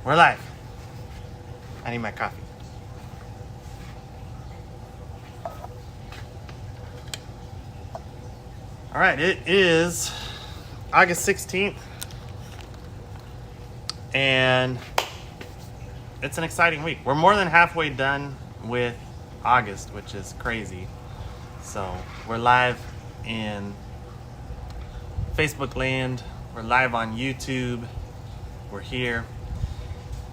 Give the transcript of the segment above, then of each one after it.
We're live. I need my coffee. All right, it is August 16th, and it's an exciting week. We're more than halfway done with August, which is crazy. So we're live in Facebook land. We're live on YouTube. We're here.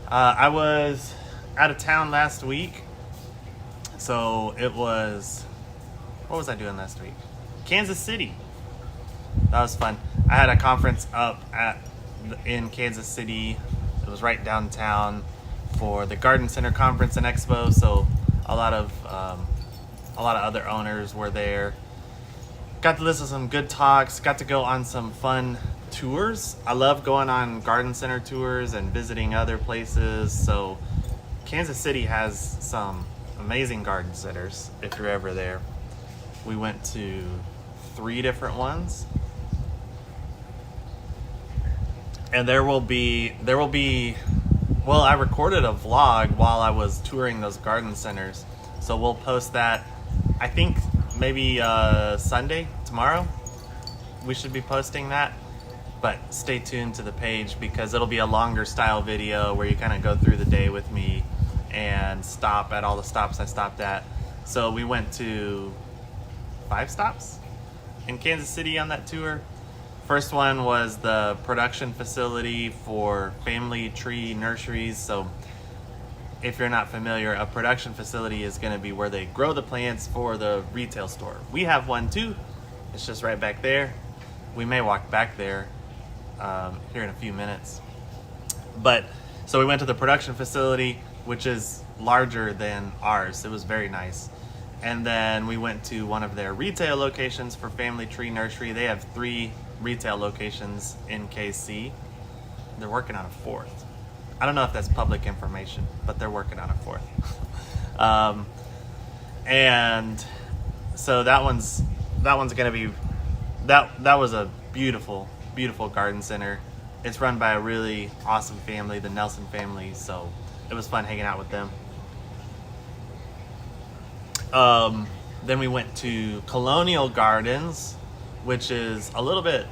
I was out of town last week, so it was, what was I doing last week? Kansas City. That was fun. I had a conference up in Kansas City. It was right downtown for the Garden Center Conference and Expo, so a lot of other owners were there. Got to listen to some good talks, got to go on some fun tours. I love going on garden center tours and visiting other places. So Kansas City has some amazing garden centers if you're ever there. We went to 3 different ones. And there will be well, I recorded a vlog while I was touring those garden centers. So we'll post that, I think maybe Sunday, tomorrow. We should be posting that. But stay tuned to the page because it'll be a longer style video where you kind of go through the day with me and stop at all the stops I stopped at. So we went to 5 stops in Kansas City on that tour. First one was the production facility for family tree nurseries. So if you're not familiar, a production facility is going to be where they grow the plants for the retail store. We have one too. It's just right back there. We may walk back there here in a few minutes. But so we went to the production facility, which is larger than ours. It was very nice. And then we went to one of their retail locations for Family Tree Nursery. They have 3 retail locations in KC. They're working on a 4th. I don't know if that's public information, but they're working on a 4th. And so that one's gonna be that was a beautiful garden center. It's run by a really awesome family, the Nelson family, so it was fun hanging out with them. Then we went to Colonial Gardens, which is a little bit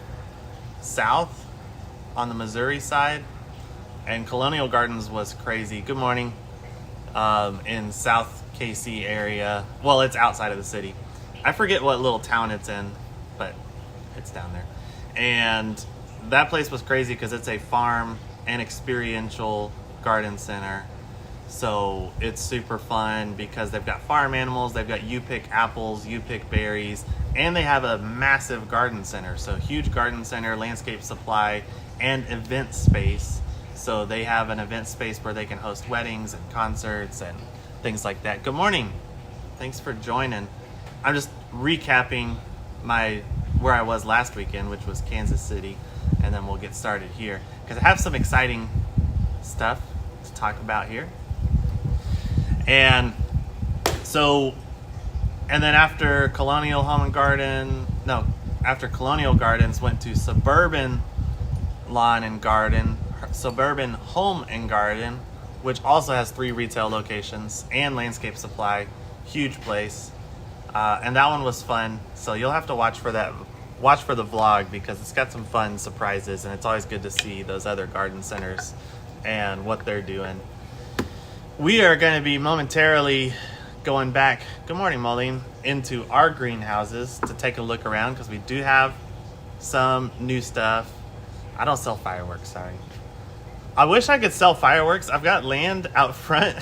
south on the Missouri side. And Colonial Gardens was crazy. Good morning. In South KC area. Well, it's outside of the city. I forget what little town it's in, but it's down there. And that place was crazy because it's a farm and experiential garden center. So it's super fun because they've got farm animals, they've got you pick apples, you pick berries, and they have a massive garden center. So huge garden center, landscape supply, and event space. So they have an event space where they can host weddings and concerts and things like that. Good morning. Thanks for joining. I'm just recapping where I was last weekend, which was Kansas City, and then we'll get started here because I have some exciting stuff to talk about here. And so, and then after Colonial Gardens, went to Suburban Home and Garden, which also has 3 retail locations and landscape supply. Huge place. And that one was fun. So you'll have to watch for the vlog because it's got some fun surprises and it's always good to see those other garden centers and what they're doing. We are going to be momentarily going back, good morning, Moline, into our greenhouses to take a look around because we do have some new stuff. I don't sell fireworks, sorry. I wish I could sell fireworks. I've got land out front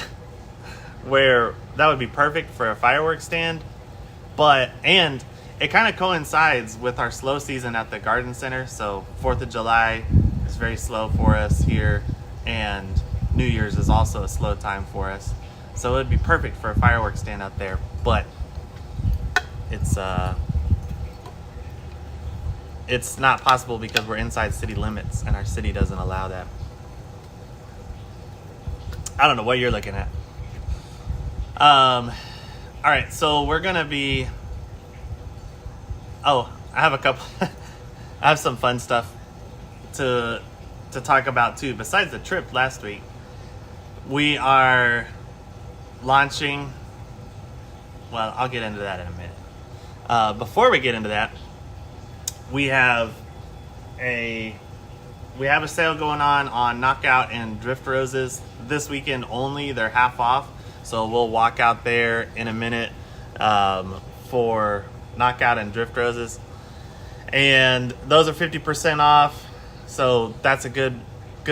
where that would be perfect for a fireworks stand. And it kind of coincides with our slow season at the garden center. So 4th of July is very slow for us here. And New Year's is also a slow time for us. So it would be perfect for a fireworks stand out there. But it's not possible because we're inside city limits and our city doesn't allow that. I don't know what you're looking at. All right, so we're gonna be. I have a couple. I have some fun stuff to talk about too. Besides the trip last week, we are launching. Well, I'll get into that in a minute. Before we get into that, we have a sale going on Knockout and Drift Roses this weekend only. They're half off, so we'll walk out there in a minute for Knockout and Drift Roses, and those are 50% off. So that's a good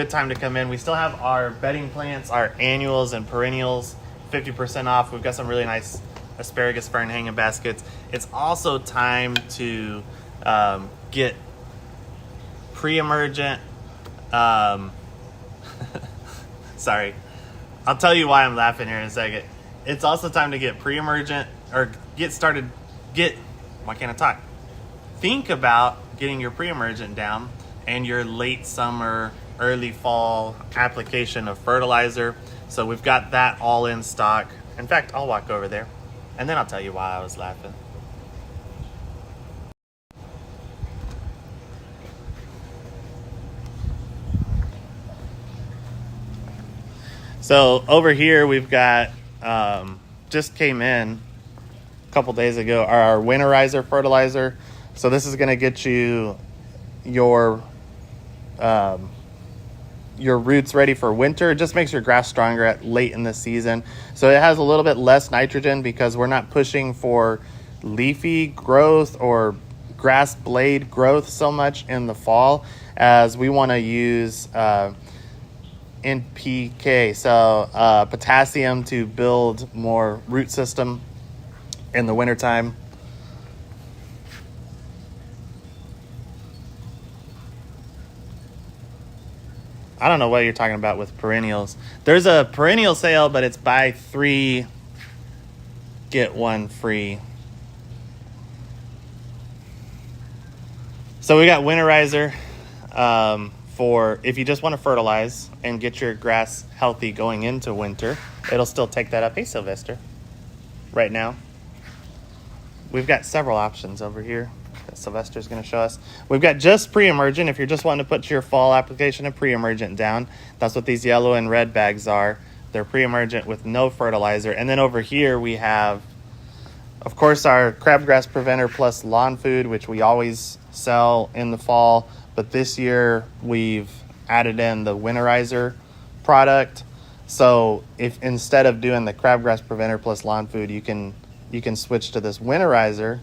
time to come in. We still have our bedding plants, our annuals and perennials, 50% off. We've got some really nice asparagus fern hanging baskets. It's also time to get pre-emergent. Sorry, I'll tell you why I'm laughing here in a second. It's also time to get pre-emergent or why can't I talk? Think about getting your pre-emergent down and your late summer, early fall application of fertilizer. So we've got that all in stock. In fact, I'll walk over there and then I'll tell you why I was laughing. So over here we've got, just came in a couple days ago, our winterizer fertilizer. So this is going to get you your roots ready for winter. It just makes your grass stronger late in the season. So it has a little bit less nitrogen because we're not pushing for leafy growth or grass blade growth so much in the fall, as we want to use NPK, so potassium, to build more root system in the wintertime. I don't know what you're talking about with perennials. There's a perennial sale, but it's buy 3, get 1 free. So we got winterizer for if you just want to fertilize and get your grass healthy going into winter. It'll still take that up. Hey, Sylvester. Right now, we've got several options over here that Sylvester's going to show us. We've got just pre-emergent. If you're just wanting to put your fall application of pre-emergent down, that's what these yellow and red bags are. They're pre-emergent with no fertilizer. And then over here we have, of course, our crabgrass preventer plus lawn food, which we always sell in the fall. But this year we've added in the winterizer product. So if instead of doing the crabgrass preventer plus lawn food, you can switch to this winterizer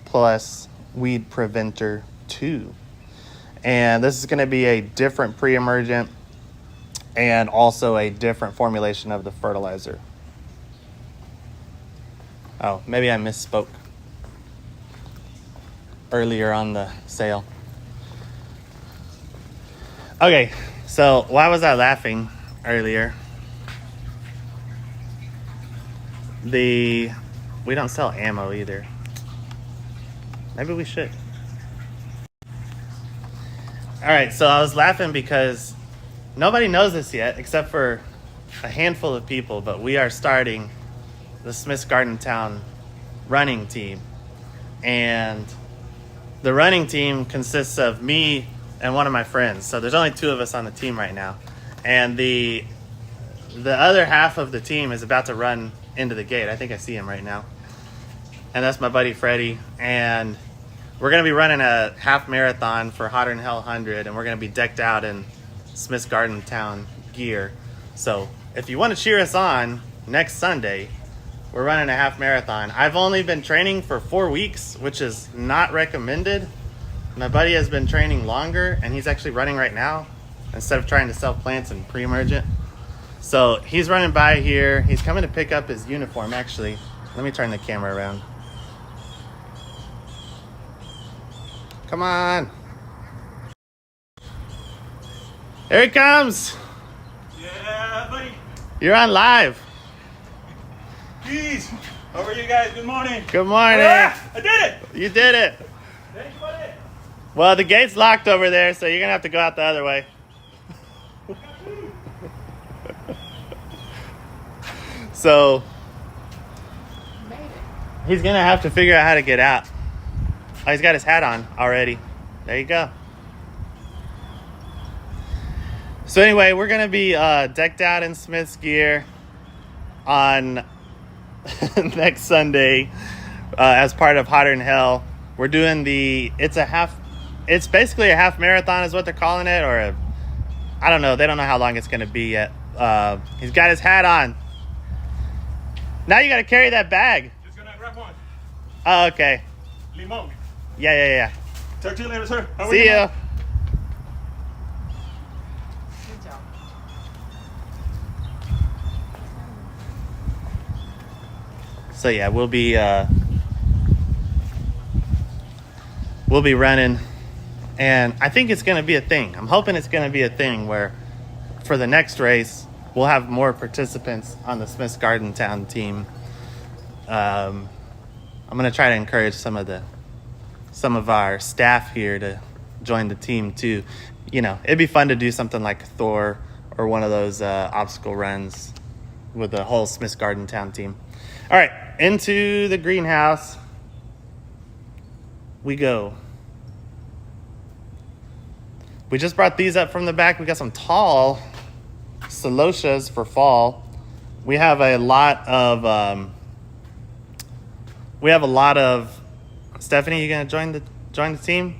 plus weed preventer 2. And this is going to be a different pre-emergent and also a different formulation of the fertilizer. Oh, maybe I misspoke earlier on the sale. Okay, so why was I laughing earlier? We don't sell ammo either. Maybe we should. All right, so I was laughing because nobody knows this yet except for a handful of people, but we are starting the Smith's Gardentown running team. And the running team consists of me and one of my friends. So there's only 2 of us on the team right now. And the other half of the team is about to run into the gate. I think I see him right now. And that's my buddy Freddie. And we're going to be running a half marathon for Hotter Than Hell 100, and we're going to be decked out in Smith's Gardentown gear. So if you want to cheer us on next Sunday, we're running a half marathon. I've only been training for 4 weeks, which is not recommended. My buddy has been training longer, and he's actually running right now instead of trying to sell plants and pre-emergent. So he's running by here. He's coming to pick up his uniform, actually. Let me turn the camera around. Come on. Here he comes. Yeah, buddy. You're on live. Jeez. How are you guys? Good morning. Good morning. Ah, I did it. You did it. Thank you, buddy. Well, the gate's locked over there, so you're going to have to go out the other way. So he's going to have to figure out how to get out. Oh, he's got his hat on already. There you go. So anyway, we're going to be decked out in Smith's gear on next Sunday as part of Hotter Than Hell. We're doing it's basically a half marathon is what they're calling it, or I don't know. They don't know how long it's going to be yet. He's got his hat on. Now you got to carry that bag. Just gonna grab one. Oh, okay. Limon. Yeah. Talk to you later, sir. How are See you? ya. Good job. So yeah, we'll be running, and I think it's going to be a thing. I'm hoping it's going to be a thing where for the next race we'll have more participants on the Smith's Gardentown team. I'm going to try to encourage some of our staff here to join the team too. You know, it'd be fun to do something like Thor or one of those obstacle runs with the whole Smith's Gardentown team. All right, into the greenhouse we go. We just brought these up from the back. We got some tall celotias for fall. We have a lot of Stephanie, you gonna join the team?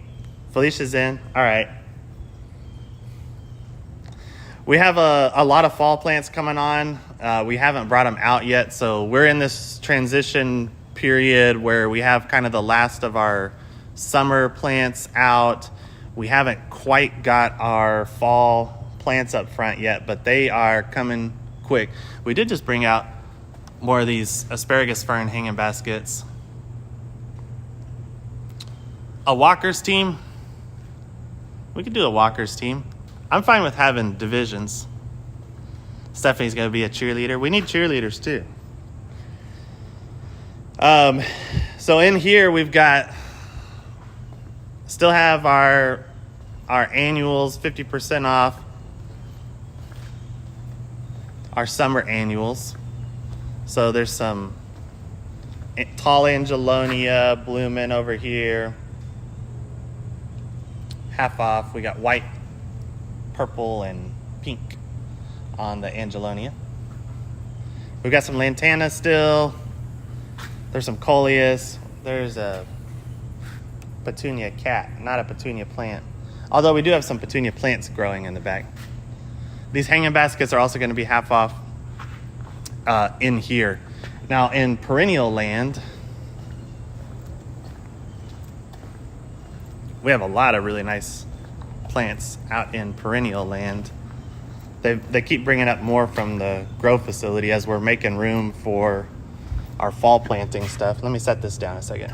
Felicia's in. All right. We have a lot of fall plants coming on. We haven't brought them out yet, so we're in this transition period where we have kind of the last of our summer plants out. We haven't quite got our fall plants up front yet, but they are coming quick. We did just bring out more of these asparagus fern hanging baskets. A walkers team. We could do a walkers team. I'm fine with having divisions. Stephanie's going to be a cheerleader. We need cheerleaders too. So in here we've got, still have our annuals 50% off. Our summer annuals. So there's some tall angelonia blooming over here. Half off. We got white, purple, and pink on the angelonia. We've got some lantana still. There's some coleus. There's a petunia cat, not a petunia plant. Although we do have some petunia plants growing in the back. These hanging baskets are also going to be half off in here. Now in perennial land, we have a lot of really nice plants out in perennial land. They keep bringing up more from the grow facility as we're making room for our fall planting stuff. Let me set this down a second.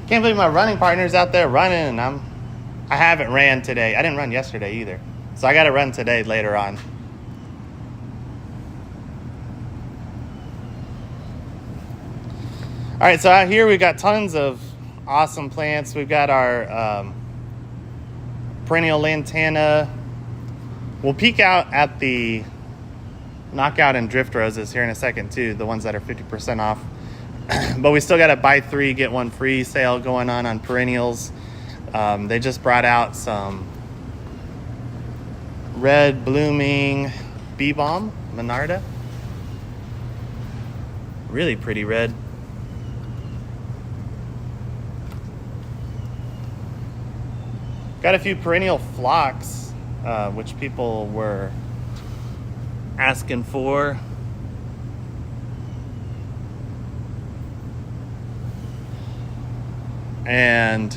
Can't believe my running partner's out there running, and I haven't ran today. I didn't run yesterday either. So I got to run today later on. All right, so out here we've got tons of awesome plants. We've got our perennial lantana. We'll peek out at the knockout and drift roses here in a second too, the ones that are 50% off. But we still got a buy 3 get 1 free sale going on perennials. They just brought out some red blooming bee balm, Monarda. Really pretty red. Got a few perennial phlox, which people were asking for. And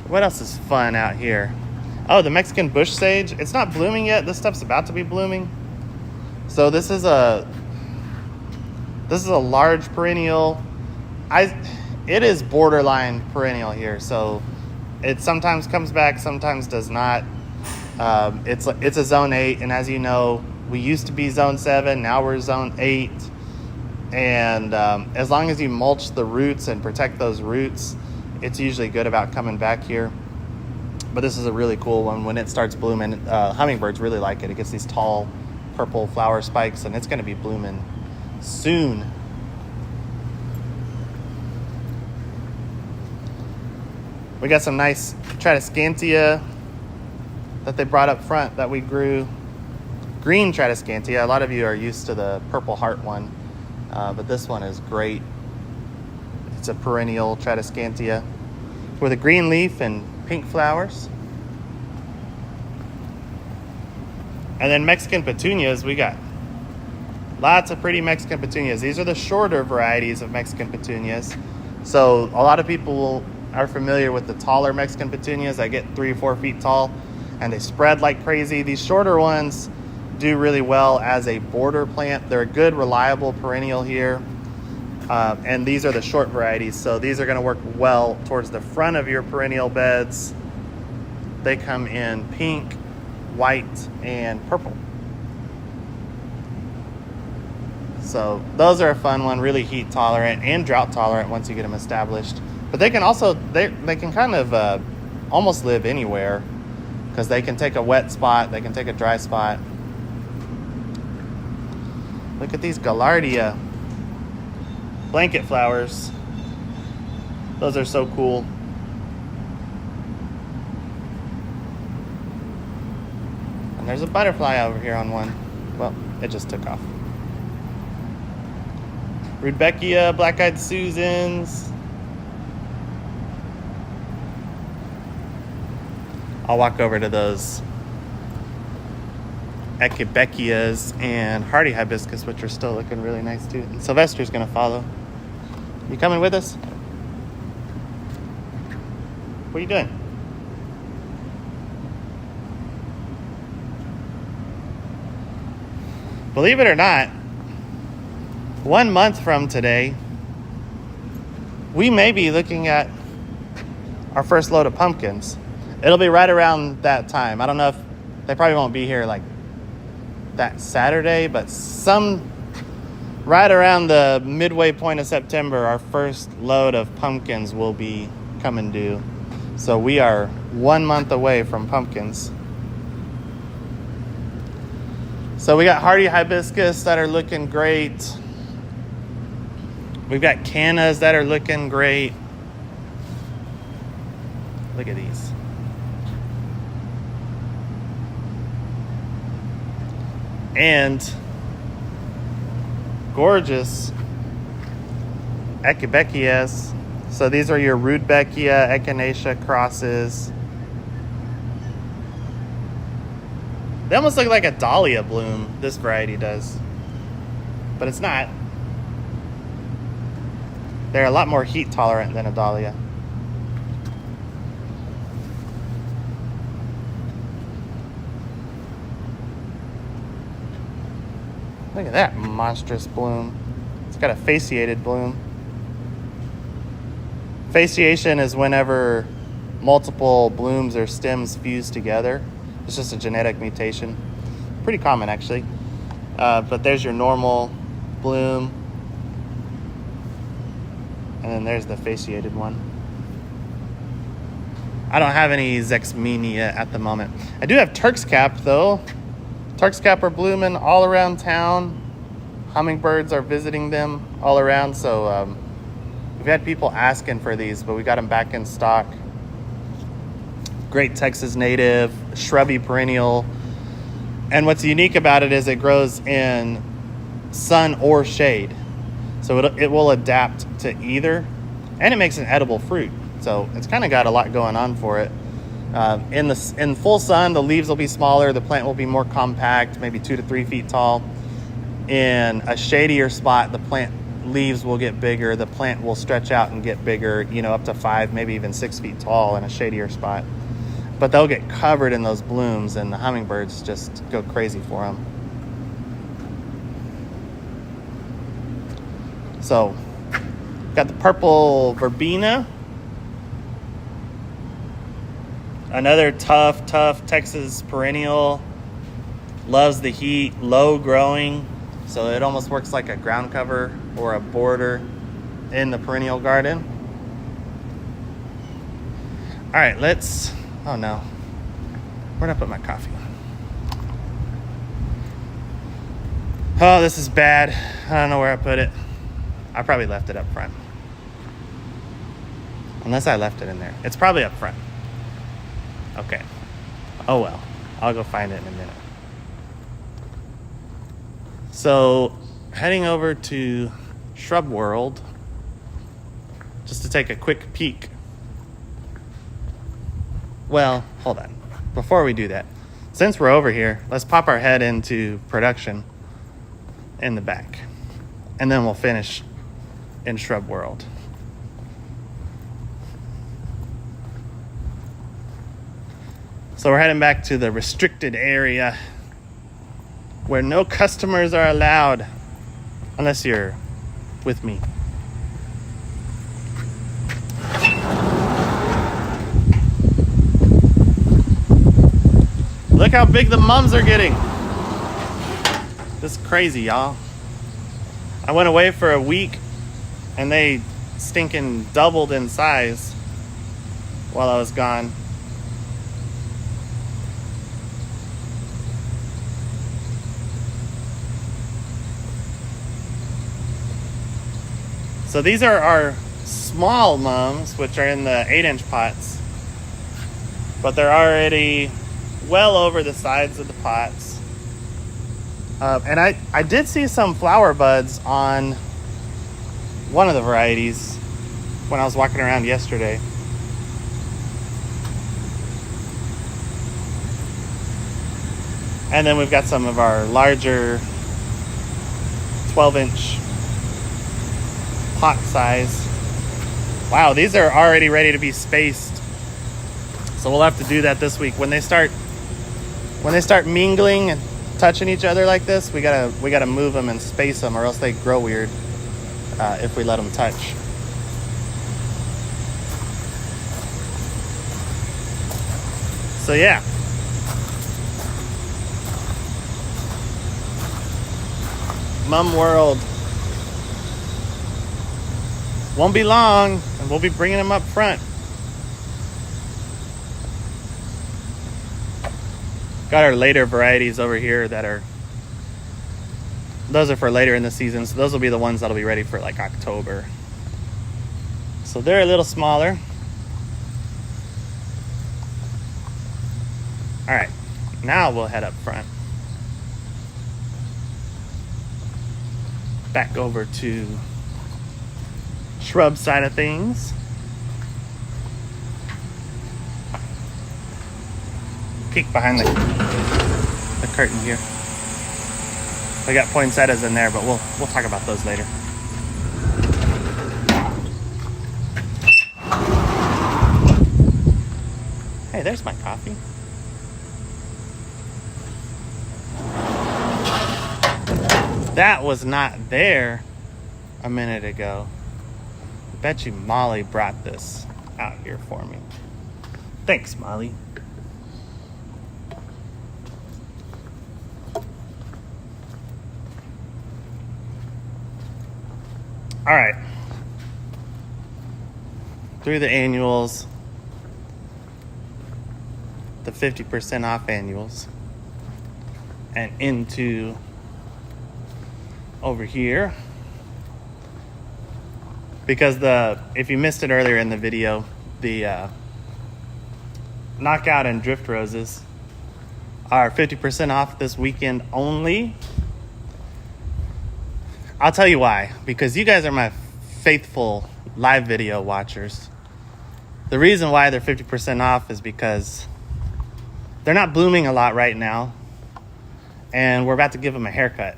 what else is fun out here? Oh, the Mexican bush sage. It's not blooming yet. This stuff's about to be blooming. So this is a large perennial. It is borderline perennial here. So it sometimes comes back, sometimes does not. It's a zone 8, and as you know, we used to be zone 7. Now we're zone 8. And as long as you mulch the roots and protect those roots, it's usually good about coming back here. But this is a really cool one. When it starts blooming, hummingbirds really like it. It gets these tall purple flower spikes, and it's going to be blooming soon. We got some nice Tradescantia that they brought up front that we grew. Green Tradescantia. A lot of you are used to the purple heart one, but this one is great. It's a perennial Tradescantia with a green leaf and pink flowers. And then Mexican petunias, we got lots of pretty Mexican petunias. These are the shorter varieties of Mexican petunias. So a lot of people are familiar with the taller Mexican petunias that get 3 or 4 feet tall and they spread like crazy. These shorter ones do really well as a border plant. They're a good, reliable perennial here. And these are the short varieties. So these are going to work well towards the front of your perennial beds. They come in pink, white, and purple. So those are a fun one, really heat tolerant and drought tolerant once you get them established. But they can also, they can kind of almost live anywhere because they can take a wet spot, they can take a dry spot. Look at these Gaillardia blanket flowers. Those are so cool. And there's a butterfly over here on one. Well, it just took off. Rudbeckia, black-eyed Susans. I'll walk over to those Echebeckias and hardy hibiscus, which are still looking really nice too. And Sylvester's gonna follow. You coming with us? What are you doing? Believe it or not, 1 month from today, we may be looking at our first load of pumpkins. It'll be right around that time. I don't know if they probably won't be here like that Saturday, but right around the midway point of September, our first load of pumpkins will be coming due. So we are 1 month away from pumpkins. So we got hardy hibiscus that are looking great. We've got cannas that are looking great. Look at these. And gorgeous Echebeckias. So these are your Rudbeckia, Echinacea crosses. They almost look like a dahlia bloom, this variety does. But it's not. They're a lot more heat tolerant than a dahlia. Look at that monstrous bloom. It's got a fasciated bloom. Fasciation is whenever multiple blooms or stems fuse together. It's just a genetic mutation. Pretty common, actually. But there's your normal bloom. And then there's the fasciated one. I don't have any Zexmenia at the moment. I do have Turk's Cap, though. Turk's Cap are blooming all around town. Hummingbirds are visiting them all around. So we've had people asking for these, but we got them back in stock. Great Texas native, shrubby perennial. And what's unique about it is it grows in sun or shade. So it will adapt to either. And it makes an edible fruit. So it's kind of got a lot going on for it. In full sun, the leaves will be smaller. The plant will be more compact, maybe 2 to 3 feet tall. In a shadier spot, the plant leaves will get bigger. The plant will stretch out and get bigger, up to 5, maybe even 6 feet tall in a shadier spot. But they'll get covered in those blooms, and the hummingbirds just go crazy for them. So, got the purple verbena. Another tough Texas perennial. Loves the heat, low growing. So it almost works like a ground cover or a border in the perennial garden. All right, oh no. Where'd I put my coffee? Oh, this is bad. I don't know where I put it. I probably left it up front. Unless I left it in there. It's probably up front. Okay. Oh well. I'll go find it in a minute. So, heading over to Shrub World just to take a quick peek. Well, hold on. Before we do that, since we're over here, let's pop our head into production in the back. And then we'll finish in Shrub World. So we're heading back to the restricted area where no customers are allowed unless you're with me. Look how big the mums are getting. This is crazy, y'all. I went away for a week and they stinking doubled in size while I was gone. So these are our small mums, which are in the 8-inch pots, but they're already well over the sides of the pots. And I did see some flower buds on one of the varieties when I was walking around yesterday. And then we've got some of our larger 12-inch pot size. Wow, these are already ready to be spaced. So we'll have to do that this week. When they start mingling and touching each other like this, we gotta move them and space them, or else they grow weird if we let them touch. So yeah. Mum World. Won't be long, and we'll be bringing them up front. Got our later varieties over here those are for later in the season, so those will be the ones that'll be ready for like October. So they're a little smaller. All right, now we'll head up front. Back over to shrub side of things. Peek behind the curtain here. We got poinsettias in there, but we'll talk about those later. Hey, there's my coffee. That was not there a minute ago. I bet you Molly brought this out here for me. Thanks, Molly. All right. Through the annuals, the 50% off annuals, and into over here. Because if you missed it earlier in the video, the Knockout and Drift Roses are 50% off this weekend only. I'll tell you why. Because you guys are my faithful live video watchers. The reason why they're 50% off is because they're not blooming a lot right now, and we're about to give them a haircut.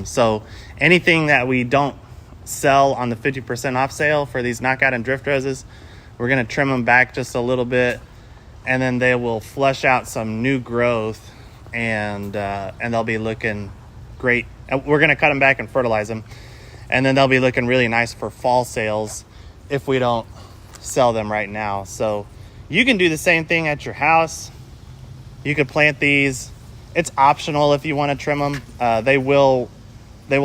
So anything that we don't sell on the 50% off sale for these Knockout and Drift Roses, we're going to trim them back just a little bit, and then they will flush out some new growth, and they'll be looking great. And we're going to cut them back and fertilize them, and then they'll be looking really nice for fall sales if we don't sell them right now. So you can do the same thing at your house. You could plant these It's optional if you want to trim them. They will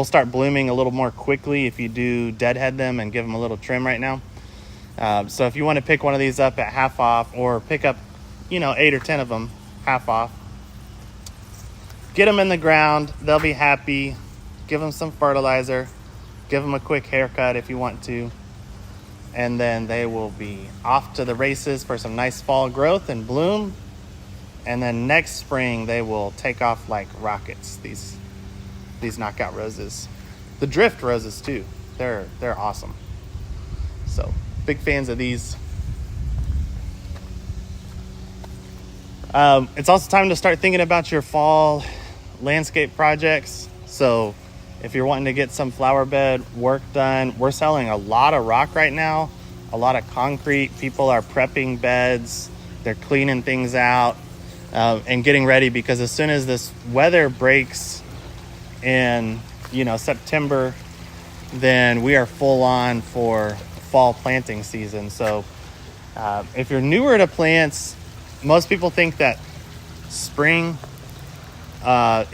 start blooming a little more quickly if you do deadhead them and give them a little trim right now. So if you want to pick one of these up at half off, or pick up, 8 or 10 of them half off, get them in the ground. They'll be happy. Give them some fertilizer. Give them a quick haircut if you want to. And then they will be off to the races for some nice fall growth and bloom. And then next spring, they will take off like rockets, these knockout roses. The drift roses too. They're awesome. So big fans of these. It's also time to start thinking about your fall landscape projects. So if you're wanting to get some flower bed work done, we're selling a lot of rock right now, a lot of concrete. People are prepping beds. They're cleaning things out and getting ready, because as soon as this weather breaks in, September, then we are full on for fall planting season. So if you're newer to plants, most people think that spring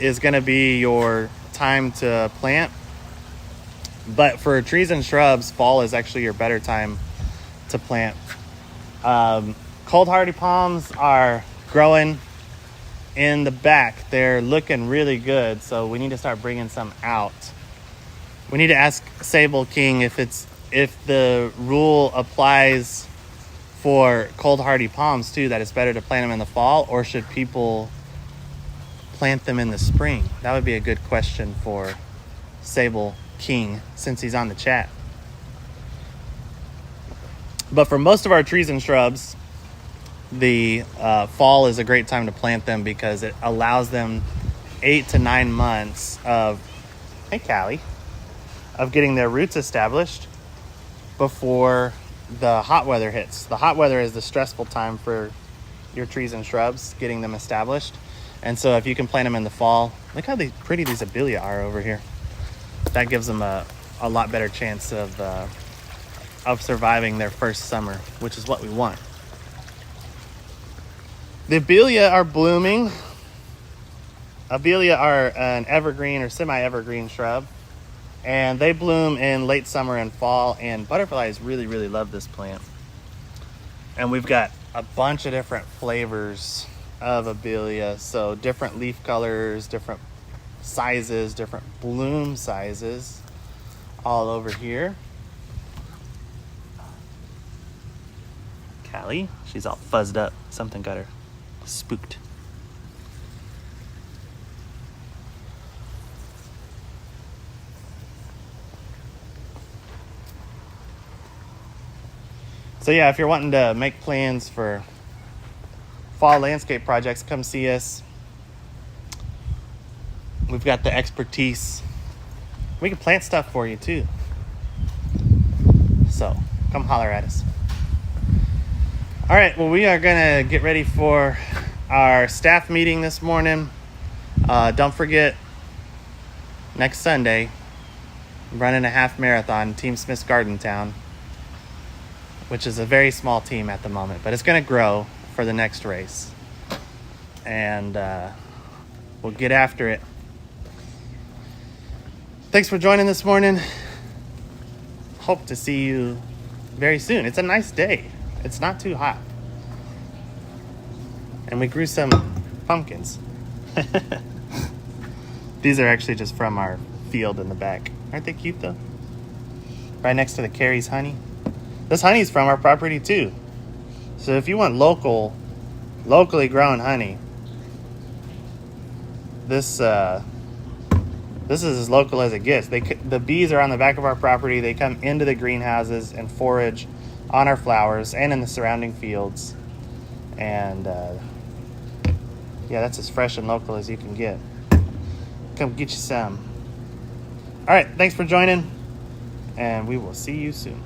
is going to be your time to plant, but for trees and shrubs, fall is actually your better time to plant. Cold hardy palms are growing in the back. They're looking really good, so we need to start bringing some out. We need to ask Sable King if the rule applies for cold hardy palms too, that it's better to plant them in the fall, or should people plant them in the spring? That would be a good question for Sable King, since he's on the chat. But for most of our trees and shrubs, the fall is a great time to plant them, because it allows them 8 to 9 months of getting their roots established before the hot weather hits. The hot weather is the stressful time for your trees and shrubs, getting them established. And so if you can plant them in the fall, look how pretty these abelia are over here. That gives them a lot better chance of surviving their first summer, which is what we want. The abelia are blooming. Abelia are an evergreen or semi-evergreen shrub, and they bloom in late summer and fall, and butterflies really, really love this plant. And we've got a bunch of different flavors of abelia, so different leaf colors, different sizes, different bloom sizes all over here. Callie, she's all fuzzed up. Something got her spooked. So yeah, if you're wanting to make plans for fall landscape projects, come see us. We've got the expertise. We can plant stuff for you too. So come holler at us. All right, well, we are gonna get ready for our staff meeting this morning. Don't forget, next Sunday, I'm running a half marathon, Team Smith's Gardentown, which is a very small team at the moment, but it's going to grow for the next race. And we'll get after it. Thanks for joining this morning. Hope to see you very soon. It's a nice day. It's not too hot. And we grew some pumpkins. These are actually just from our field in the back. Aren't they cute though? Right next to the Carrie's honey. This honey's from our property too. So if you want locally grown honey, this is as local as it gets. The bees are on the back of our property. They come into the greenhouses and forage on our flowers and in the surrounding fields. And yeah, that's as fresh and local as you can get. Come get you some. All right, thanks for joining, and we will see you soon.